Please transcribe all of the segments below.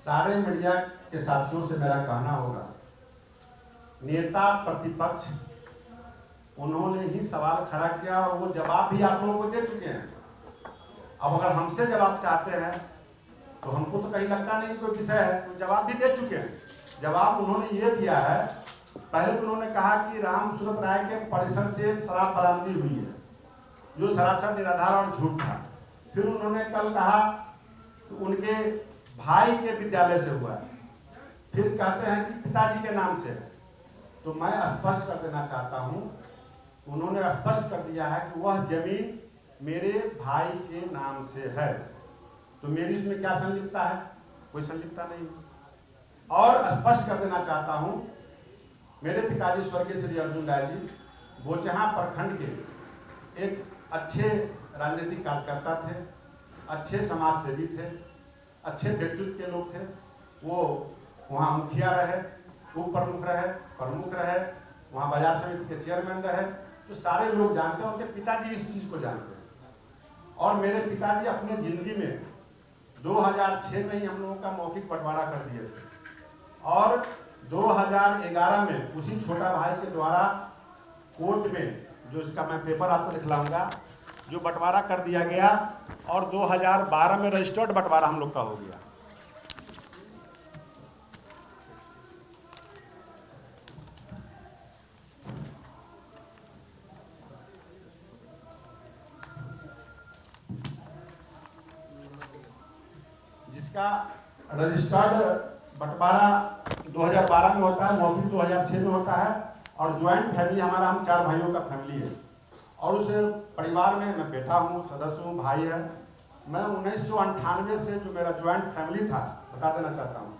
सारे मीडिया के साथियों से मेरा कहना होगा, नेता प्रतिपक्ष उन्होंने ही सवाल खड़ा किया और वो जवाब भी आप लोगों को दे चुके हैं। अब अगर हमसे जवाब चाहते हैं तो हमको तो कहीं लगता नहीं कोई विषय है, तो जवाब भी दे चुके हैं। जवाब उन्होंने ये दिया है, पहले तो उन्होंने कहा कि राम सूरत राय के परिसर से शराब बरामदी हुई है, जो सरासर निराधार और झूठ था। फिर उन्होंने कल कहा कि उनके भाई के विद्यालय से हुआ है, फिर कहते हैं कि पिताजी के नाम से है। तो मैं स्पष्ट कर देना चाहता हूं, उन्होंने स्पष्ट कर दिया है कि वह जमीन मेरे भाई के नाम से है, तो मेरी इसमें क्या संलिप्तता है? कोई संलिप्तता नहीं। और स्पष्ट कर देना चाहता हूं, मेरे पिताजी स्वर्गीय श्री अर्जुन राय जी बोचहा प्रखंड के एक अच्छे राजनीतिक कार्यकर्ता थे, अच्छे समाज सेवी थे, अच्छे व्यक्तित्व के लोग थे। वो वहाँ मुखिया रहे, उप प्रमुख रहे, प्रमुख रहे, वहाँ बाजार समिति के चेयरमैन रहे, तो सारे लोग जानते हैं, उनके पिताजी इस चीज़ को जानते हैं। और मेरे पिताजी अपने जिंदगी में 2006 में ही हम लोगों का मौखिक बंटवारा कर दिए थे, और 2011 में उसी छोटा भाई के द्वारा कोर्ट में, जो इसका मैं पेपर आपको दिखलाऊंगा, जो बंटवारा कर दिया गया, और 2012 में रजिस्टर्ड बंटवारा हम लोग का हो गया। जिसका रजिस्टर्ड बंटवारा 2012 में होता है, मौखिक 2006 में होता है, और ज्वाइंट फैमिली हमारा, हम 4 भाइयों का फैमिली है, और उस परिवार में मैं बेटा हूँ, सदस्य हूँ, भाई है। मैं 1998 से जो मेरा ज्वाइंट फैमिली था, बता देना चाहता हूँ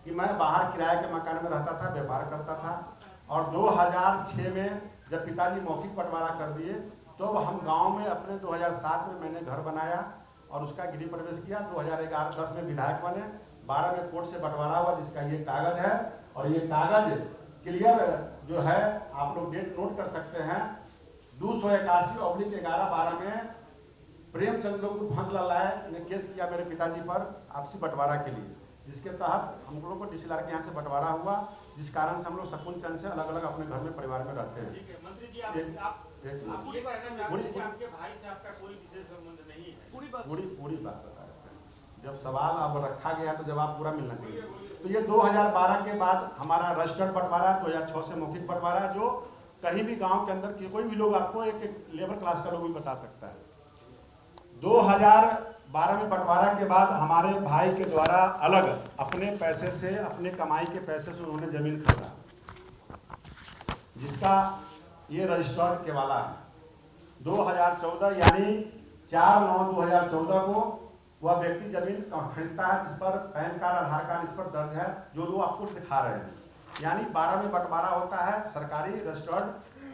कि मैं बाहर किराए के मकान में रहता था, व्यापार करता था, और 2006 में जब पिताजी मौखिक बंटवारा कर दिए तो हम गांव में अपने 2007 में मैंने घर बनाया और उसका गृह प्रवेश किया। 2011-10 में विधायक बने, 12 में कोर्ट से बंटवारा हुआ, जिसका ये कागज है, और ये कागज क्लियर जो है, आप लोग डेट नोट कर सकते हैं, 281/11-12 में प्रेमचंद्र को फंसला लाए ने केस किया मेरे पिताजी पर आपसी बंटवारा के लिए, जिसके तहत हम लोगों को डीसीएलआर के यहाँ से बंटवारा हुआ, जिस कारण से हम लोग शकुन चंद से अलग अलग अपने घर में परिवार में रहते हैं। मंत्री जी, आपके भाई से आपका कोई विशेष संबंध नहीं है? पूरी बात बता रहे हैं। जब सवाल अब रखा गया तो जवाब पूरा मिलना चाहिए। तो ये 2012 के बाद हमारा रजिस्टर्ड बंटवारा, 2006 से मौखिक बंटवारा, जो कहीं भी गांव के अंदर कोई भी लोग, आपको एक लेबर क्लास का लोग भी बता सकता है। 2012 में बंटवारा के बाद हमारे भाई के द्वारा अलग अपने पैसे से, अपने कमाई के पैसे से उन्होंने जमीन खरीदा, जिसका ये रजिस्टर्ड के वाला है। 2014 यानी 4/9/2014 को वह व्यक्ति जमीन खरीदता है, जिस पर पैन कार्ड, आधार कार्ड इस पर दर्ज है, जो लोग आपको दिखा रहे हैं। यानी 12 में बंटवारा होता है सरकारी रजिस्टर्ड,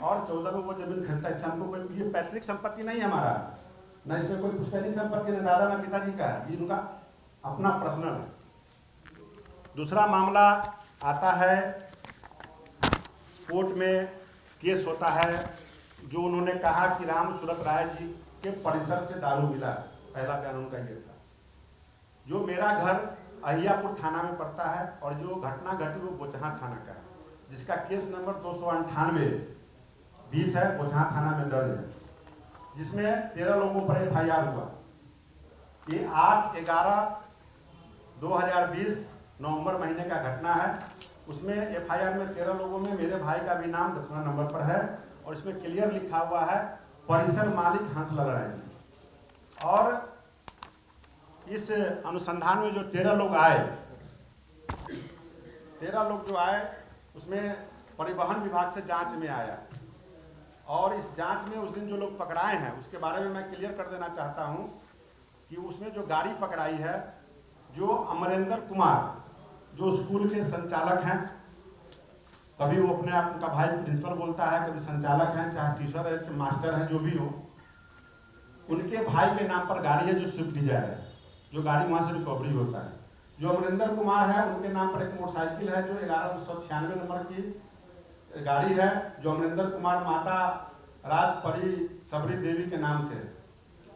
और 14 में वो जमीन खरीदता है। इससे हमको कोई, ये पैतृक संपत्ति नहीं हमारा, न इसमें कोई पुश्तैनी संपत्ति, न दादा न पिताजी का है, ये उनका अपना पर्सनल है। दूसरा मामला आता है, कोर्ट में केस होता है, जो उन्होंने कहा कि राम सूरत राय जी के परिसर से दारू मिला, पहला बयान उनका ये था। जो मेरा घर अहियापुर थाना में पड़ता है, और जो घटना घटी वो बोचहा थाना का है, जिसका केस नंबर 298/20 है, बोचहा थाना में दर्ज है, जिसमें 13 लोगों पर FIR हुआ। ये 8/11/2020 नवंबर महीने का घटना है। उसमें FIR में 13 लोगों में मेरे भाई का भी नाम 10वां नंबर पर है, और इसमें क्लियर लिखा हुआ है परिसर मालिक हंसलाल राय जी। और इस अनुसंधान में जो 13 लोग आए, 13 लोग जो आए, उसमें परिवहन विभाग से जांच में आया, और इस जांच में उस दिन जो लोग पकड़ाए हैं उसके बारे में मैं क्लियर कर देना चाहता हूं कि उसमें जो गाड़ी पकड़ाई है, जो अमरेंद्र कुमार, जो स्कूल के संचालक हैं, कभी वो अपने आप, उनका भाई प्रिंसिपल बोलता है, कभी संचालक हैं, चाहे टीचर है, चाहे मास्टर है, जो भी हो, उनके भाई के नाम पर गाड़ी है, जो स्विफ्ट डिजायर है, जो गाड़ी वहाँ से रिकवरी होता है। जो अमरेंद्र कुमार है, उनके नाम पर एक मोटरसाइकिल है, जो 1196 नंबर की गाड़ी है, जो अमरेंद्र कुमार माता राजपरी सबरी देवी के नाम से है।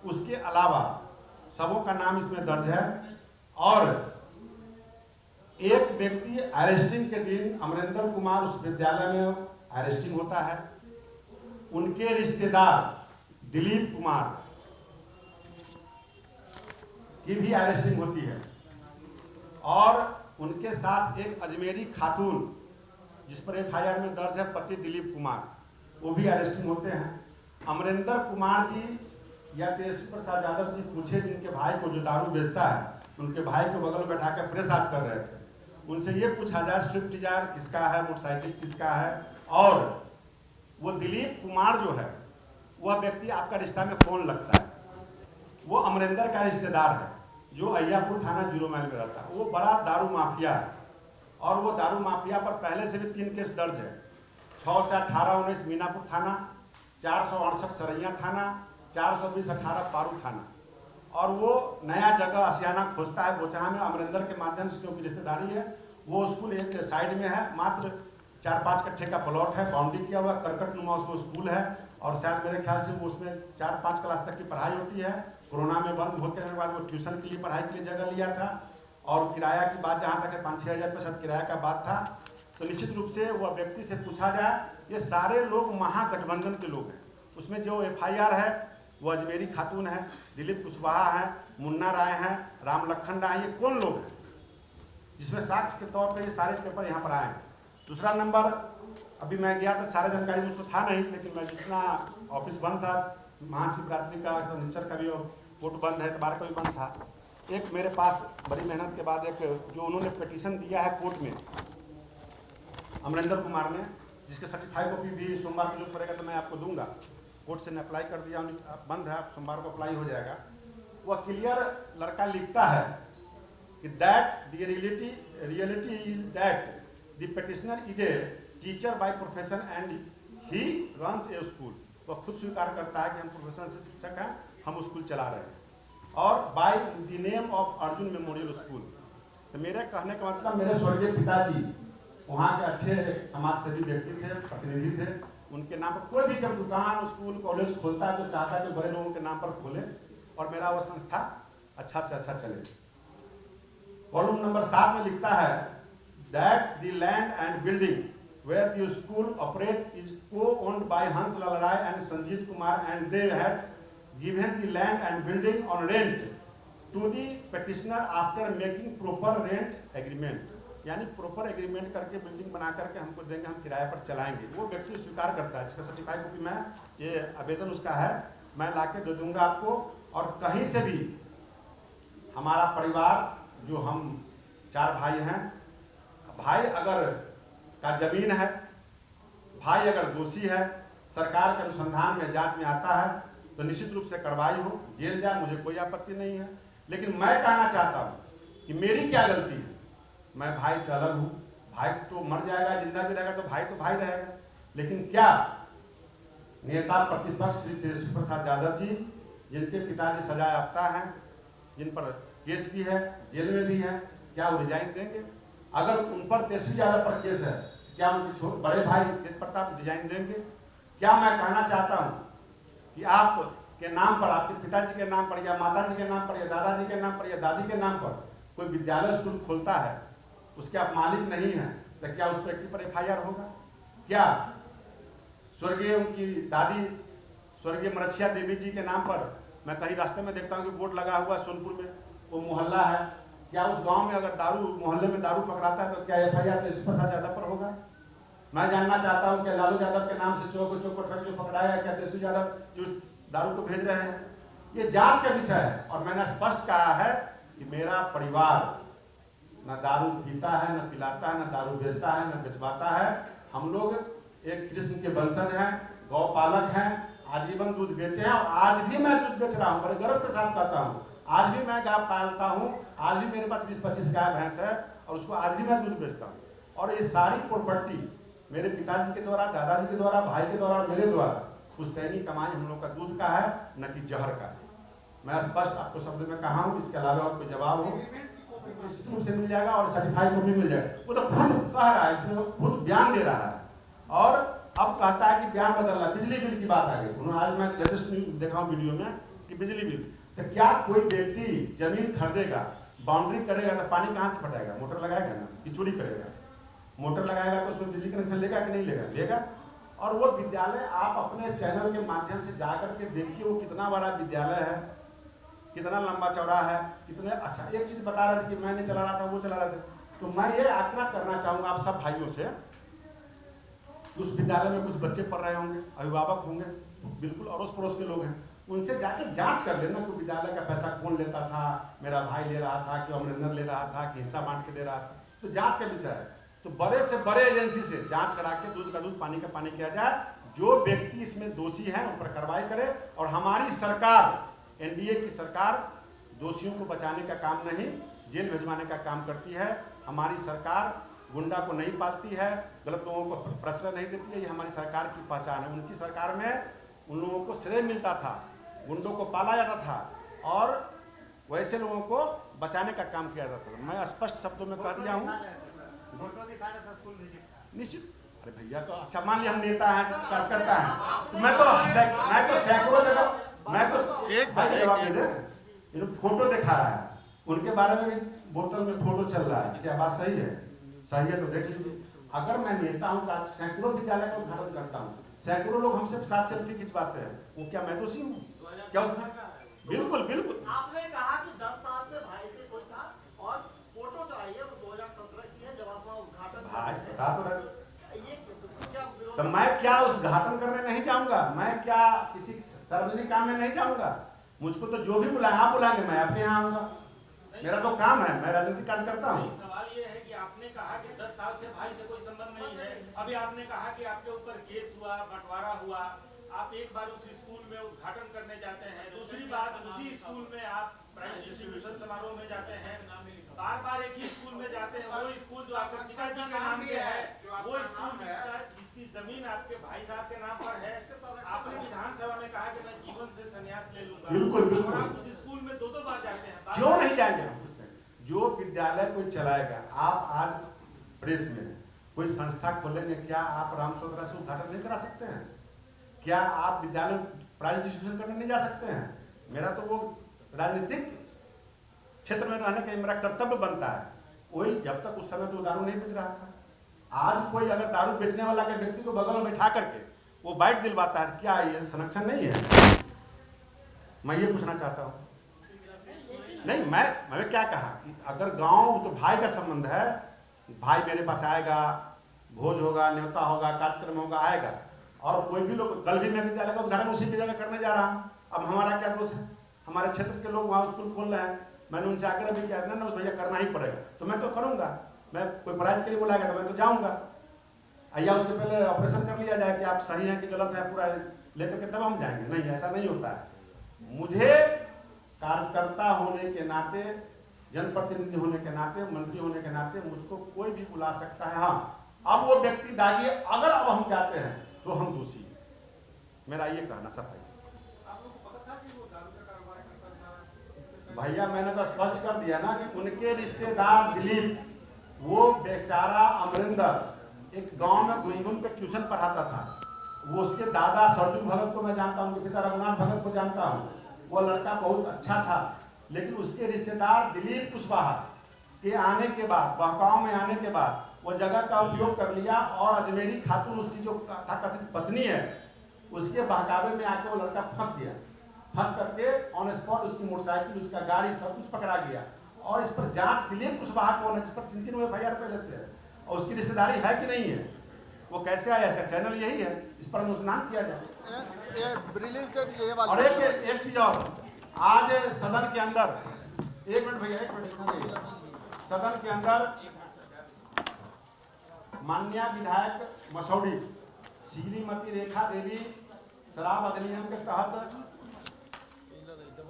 उसके अलावा सबों का नाम इसमें दर्ज है, और एक व्यक्ति अरेस्टिंग के दिन अमरिंदर कुमार उस विद्यालय में अरेस्टिंग होता है, उनके रिश्तेदार दिलीप कुमार की भी अरेस्टिंग होती है और उनके साथ एक अजमेरी खातून जिस पर एफआईआर में दर्ज है पति दिलीप कुमार, वो भी अरेस्टिंग होते हैं। अमरिंदर कुमार जी या तेजस्वी प्रसाद यादव जी पूछे जिनके भाई को जो दारू बेचता है, उनके भाई को बगल में बैठा कर प्रेस आज कर रहे थे, उनसे ये पूछा जाए स्विफ्ट डिजायर किसका है, मोटरसाइकिल किसका है, और वो दिलीप कुमार जो है वह व्यक्ति आपका रिश्ता में कौन लगता है? वो अमरिंदर का रिश्तेदार है जो अय्यापुर थाना 0 माइल में रहता है। वो बड़ा दारू माफिया है और वो दारू माफिया पर पहले से भी 3 केस दर्ज है। 6 से 18-19 मीनापुर थाना, 468 सरैया थाना, 420-18 पारू थाना, और वो नया जगह आशियाना खोजता है बोचहा में। अमरिंदर के माध्यम से क्योंकि रिश्तेदारी है, वो स्कूल एक साइड में है, मात्र 4-5 कट्ठे का प्लॉट है, बाउंड्री किया हुआ करकट नुमा उसमें स्कूल है और शायद मेरे ख्याल से वो उसमें 4-5 क्लास तक की पढ़ाई होती है। कोरोना में बंद होने के बाद वो ट्यूशन के लिए पढ़ाई के लिए जगह लिया था और किराया की बात जहाँ तक है 5-6 हज़ार रुपये शायद किराया का बात था। तो निश्चित रूप से वह व्यक्ति से पूछा जाए, ये सारे लोग महागठबंधन के लोग हैं। उसमें जो एफआईआर है वो अजमेरी खातून है, दिलीप कुशवाहा है, मुन्ना राय हैं, राम लखन राय, ये कौन लोग हैं जिसमें साक्ष्य के तौर पर ये सारे पेपर यहाँ पर आए हैं। दूसरा नंबर, अभी मैं गया था, सारे जानकारी मुझको था नहीं, लेकिन मैं जितना ऑफिस बंद था, महाशिवरात्रि का शनिचर का भी कोर्ट बंद है, इतवार का भी बंद था, एक मेरे पास बड़ी मेहनत के बाद एक जो उन्होंने पिटीशन दिया है कोर्ट में अमरिंदर कुमार ने, जिसके सर्टिफाइड कॉपी भी सोमवार को जो पड़ेगा तो मैं आपको दूंगा। कोर्ट से ने अप्लाई कर दिया, बंद है, सोमवार को अप्लाई हो जाएगा। वह क्लियर लड़का लिखता है कि that the reality is that the petitioner is a teacher by profession and he runs A school. वह खुद स्वीकार करता है कि हम प्रोफेशन से शिक्षक हैं, हम स्कूल चला रहे हैं, और by the name of Arjun memorial school. तो मेरे कहने का मतलब, मेरे स्वर्गीय पिताजी वहाँ के अच्छे समाज सेवी व्यक्ति थे, प्रतिनिधि थे, उनके नाम पर कोई भी जब दुकान, स्कूल, कॉलेज खोलता है तो चाहता है कि बड़े लोगों के नाम पर खोले और मेरा वो संस्था अच्छा से अच्छा चले। कॉलम नंबर 7 में लिखता है that the land and building where the school operates is co-owned by Hans Lal Rai and Sanjeev Kumar, and they had given the land and building on rent to the petitioner after making proper rent agreement। यानी proper agreement करके building बना करके हमको देंगे, हम किराए पर चलाएंगे। वो व्यक्ति स्वीकार करता है, जिसका सर्टिफाइड कॉपी मैं, ये आवेदन उसका है, मैं लाके दे दूंगा आपको। और कहीं से भी हमारा परिवार, जो हम 4 भाई हैं, भाई अगर का जमीन है, भाई अगर दोषी है, सरकार के अनुसंधान में जांच में आता है तो निश्चित रूप से कार्रवाई हो, जेल जाए, मुझे कोई आपत्ति नहीं है। लेकिन मैं कहना चाहता हूं कि मेरी क्या गलती है? मैं भाई से अलग हूं, भाई तो मर जाएगा, जिंदा भी रहेगा तो भाई रहेगा। लेकिन क्या नेता प्रतिपक्ष श्री तेजस्वी प्रसाद यादव जी, जिनके पिताजी सजा याफ्ता हैं, जिन पर केस भी है, जेल में भी है, क्या वो रिजाइन देंगे? अगर उन पर तेजस्वी यादव पर केस है, क्या उनके बड़े भाई तेज प्रताप रिजाइन देंगे? क्या मैं कहना चाहता हूं कि आप के नाम पर, आपके पिताजी के नाम पर या माताजी के नाम पर या दादाजी के नाम पर या दादी के नाम पर कोई विद्यालय स्कूल खोलता है, उसके आप मालिक नहीं हैं, तो क्या उस व्यक्ति पर एफआईआर होगा? क्या स्वर्गीय उनकी दादी स्वर्गीय मरछिया देवी जी के नाम पर मैं कहीं रास्ते में देखता हूँ कि बोर्ड लगा हुआ सोनपुर में, वो मोहल्ला है, क्या उस गांव में अगर दारू, मोहल्ले में दारू पकड़ाता है तो क्या एफआईआर तेजस्वी प्रसाद यादव पर होगा? मैं जानना चाहता हूं कि लालू यादव के नाम से चौक पर ट्रक जो पकड़ाया, क्या तेजस्वी यादव जो दारू को भेज रहे हैं? ये जांच का विषय है। और मैंने स्पष्ट कहा है कि मेरा परिवार न दारू पीता है, न पिलाता है, न दारू बेचता है, न बेचवाता है। हम लोग एक कृष्ण के वंशज हैं, गौ पालक हैं, आजीवन दूध बेचे हैं और आज भी मैं दूध बेच रहा हूँ, बड़े गर्व के साथ कहता हूँ। आज भी मैं गाय पालता हूँ, आज भी मेरे पास 20-25 गाय भैंस है और उसको आज भी मैं दूध बेचता हूँ। और ये सारी प्रॉपर्टी मेरे पिताजी के द्वारा, दादाजी के द्वारा, भाई के द्वारा, मेरे द्वारा पुश्तैनी कमाई हम लोग का दूध का है, न कि जहर का है। मैं स्पष्ट आपको शब्द में कहा हूँ। इसके अलावा और कोई जवाब हो निश्चित रूप से मिल जाएगा और सर्टिफाइड कॉपी मिल जाएगा। वो तो खुद कह रहा है, इसमें खुद बयान दे रहा है और अब कहता है कि बयान बदल रहा है। बिजली बिल की बात आ गई, उन्होंने आज मैं लेटेस्ट न्यूज देखा हूँ वीडियो में कि बिजली बिल, तो क्या कोई व्यक्ति जमीन खरीदेगा, बाउंड्री करेगा तो पानी कहाँ से फटाएगा? मोटर लगाएगा ना कि चोरी करेगा? मोटर लगाएगा तो उसमें बिजली कनेक्शन लेगा कि नहीं लेगा? लेगा। और वो विद्यालय आप अपने चैनल के माध्यम से जाकर के देखिए वो कितना बड़ा विद्यालय है, कितना लंबा चौड़ा है, कितने अच्छा। एक चीज बता रहे थे कि मैं नहीं चला रहा था, वो चला रहे थे। तो मैं ये आग्रह करना चाहूंगा आप सब भाइयों से, उस विद्यालय में कुछ बच्चे पढ़ रहे होंगे, अभिभावक होंगे, बिल्कुल अड़ोस पड़ोस के लोग हैं, उनसे जाके जांच कर लेना कि विद्यालय का पैसा कौन लेता था, मेरा भाई ले रहा था कि अमरिंदर ले रहा था कि हिस्सा बांट के दे रहा था। तो जांच का विषय है। तो बड़े से बड़े एजेंसी से जांच करा के दूध का दूध पानी का पानी किया जाए। जो व्यक्ति इसमें दोषी है उन पर कार्रवाई करे। और हमारी सरकार, एनडीए की सरकार दोषियों को बचाने का काम नहीं, जेल भिजवाने का काम करती है। हमारी सरकार गुंडा को नहीं पालती है, गलत लोगों को प्रश्रय नहीं देती है। ये हमारी सरकार की पहचान है। उनकी सरकार में उन लोगों को श्रेय मिलता था, गुंडों को पाला जाता था और वैसे लोगों को बचाने का काम किया जाता था। मैं स्पष्ट शब्दों में कह दिया हूँ। निश्चित। अरे भैया तो अच्छा मान लिया हम नेता हैं, कार्यकर्ता हैं, तो मैं तो सैकड़ों जगह मैं तो जवाब दे दे, फोटो दिखा रहा है, उनके बारे में भी बोतल में फोटो चल रहा है। क्या बात सही है? सही है तो देख लीजिए। अगर मैं नेता हूँ तो सैकड़ों विद्यालय का उद्घाटन करता हूँ, सैकड़ों लोग हमसे साथ सेल्फी खिंचवाते हैं, वो क्या मैं दोषी हूँ क्या उसमें? बिल्कुल बिल्कुल। आपने कहा कि 10 साल से भाई से कुछ था और फोटो जो आई है वो 2017 की है जब आपका उद्घाटन भाई बता तो रहे। ये क्या तो मैं क्या उद्घाटन करने नहीं जाऊंगा? मैं क्या किसी सार्वजनिक काम में नहीं जाऊंगा? मुझको तो जो भी बुलाए आप बुलाएंगे, मैं आपके यहाँ आऊंगा। मेरा तो काम है, मैं राजनीतिक कार्य करता हूँ। सवाल ये है कि आपने कहा कि 10 साल से भाई से कोई संबंध नहीं है। अभी आपने कहा कि आपके ऊपर केस हुआ, बंटवारा हुआ, आप एक बार उस स्कूल में उद्घाटन करने जाते हैं, दूसरी बार उसी स्कूल में आप प्राइज डिस्ट्रीब्यूशन समारोह में जाते हैं, बार बार एक ही स्कूल में जाते हैं। वो स्कूल जो आपके पिताजी के नाम पे है, वो स्कूल जिसकी जमीन आपके भाई साहब के नाम पर है, आपने विधानसभा में कहा कि मैं जीवन से संन्यास ले लूंगा। बिल्कुल बिल्कुल। आप उस स्कूल में 2-2 बार जाते हैं। क्यों नहीं जाएंगे? जो विद्यालय कोई चलाएगा, आप आज प्रेस में कोई संस्था खोलेंगे, क्या आप राम स्वतंत्रता से उद्घाटन नहीं करा सकते हैं? क्या आप विद्यालय प्राइज डिस्ट्रीब्यूशन करने नहीं जा सकते हैं? मेरा तो वो राजनीतिक क्षेत्र में रहने का मेरा कर्तव्य बनता है। वही जब तक उस समय तो दारू नहीं बेच रहा था। आज कोई अगर दारू बेचने वाला के व्यक्ति को बगल में बैठा करके वो बाइट दिलवाता है, क्या ये संरक्षण नहीं है? मैं ये पूछना चाहता हूँ। नहीं, मैं क्या कहा कि अगर गांव तो भाई का संबंध है, भाई मेरे पास आएगा, भोज होगा, न्योता होगा, कार्यक्रम होगा, आएगा। और कोई भी लोग, कल भी मैं विद्यालय का उद्घाटन उसी की जगह करने जा रहा हूँ। अब हमारा क्या दोष है? हमारे क्षेत्र के लोग वहाँ स्कूल खोल रहे हैं, मैंने उनसे आग्रह भी किया ना उस भैया करना ही पड़ेगा, तो मैं तो करूँगा। मैं कोई प्राइज के लिए बुलाएगा तो मैं तो जाऊँगा। या उसके पहले ऑपरेशन कर लिया जाए कि आप सही हैं कि गलत है, पूरा लेकर के तब हम जाएंगे। नहीं, ऐसा नहीं होता है। मुझे कार्यकर्ता होने के नाते, जनप्रतिनिधि होने के नाते, मंत्री होने के नाते मुझको कोई भी बुला सकता है। हाँ, अब वो व्यक्ति दागी, अगर अब हम जाते हैं तो हम दोषी हैं। मेरा ये कहना सफाई। भैया मैंने तो स्पष्ट कर दिया ना कि उनके रिश्तेदार दिलीप, वो बेचारा अमरिंदर एक गांव में गुनगुन पे ट्यूशन पढ़ाता था। वो उसके दादा सरजू भगत को मैं जानता हूँ, पिता रघुनाथ भगत को जानता हूँ। वो लड़का बहुत अच्छा था, लेकिन उसके रिश्तेदार दिलीप कुशवाहा के आने के बाद, बहकाव में आने के बाद, वो जगह का उपयोग कर लिया और अजमेरी खातून उसकी जो कथित पत्नी है, उसके बहकावे में आके वो लड़का फंस गया। फंस करके ऑन स्पॉट उसकी मोटरसाइकिल, उसका गाड़ी, सब कुछ पकड़ा गया। और इस पर जांच दिलीप कुशवाहा कौन है, जिस पर 3 एफआईआर पहले से है, और उसकी रिश्तेदारी है कि नहीं है, वो कैसे आया, इसका चैनल यही है, इस पर अनुसंधान किया जाए। और एक चीज और, आज सदन के अंदर, एक मिनट भैया, एक मिनट, सदन के अंदर माननीय विधायक मसौड़ी श्रीमती रेखा देवी शराब अधिनियम के तहत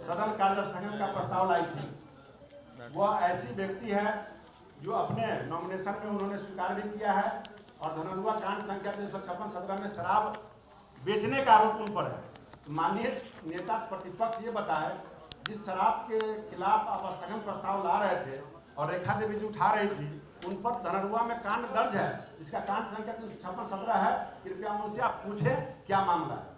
सदन कार्य स्थगन का प्रस्ताव लाई थी। वह ऐसी व्यक्ति है जो अपने नॉमिनेशन में उन्होंने स्वीकार भी किया है और धनरुआ कांड संख्या 356-17 में शराब बेचने का आरोप उन पर है। माननीय नेता प्रतिपक्ष ये बताए, जिस शराब के खिलाफ आप स्थगन प्रस्ताव ला रहे थे और रेखा देवी जी उठा रही थी, उन पर धनरुआ में कांड दर्ज है। इसका कांड संख्या 356-17 है। कृपया उनसे आप पूछें क्या मामला है।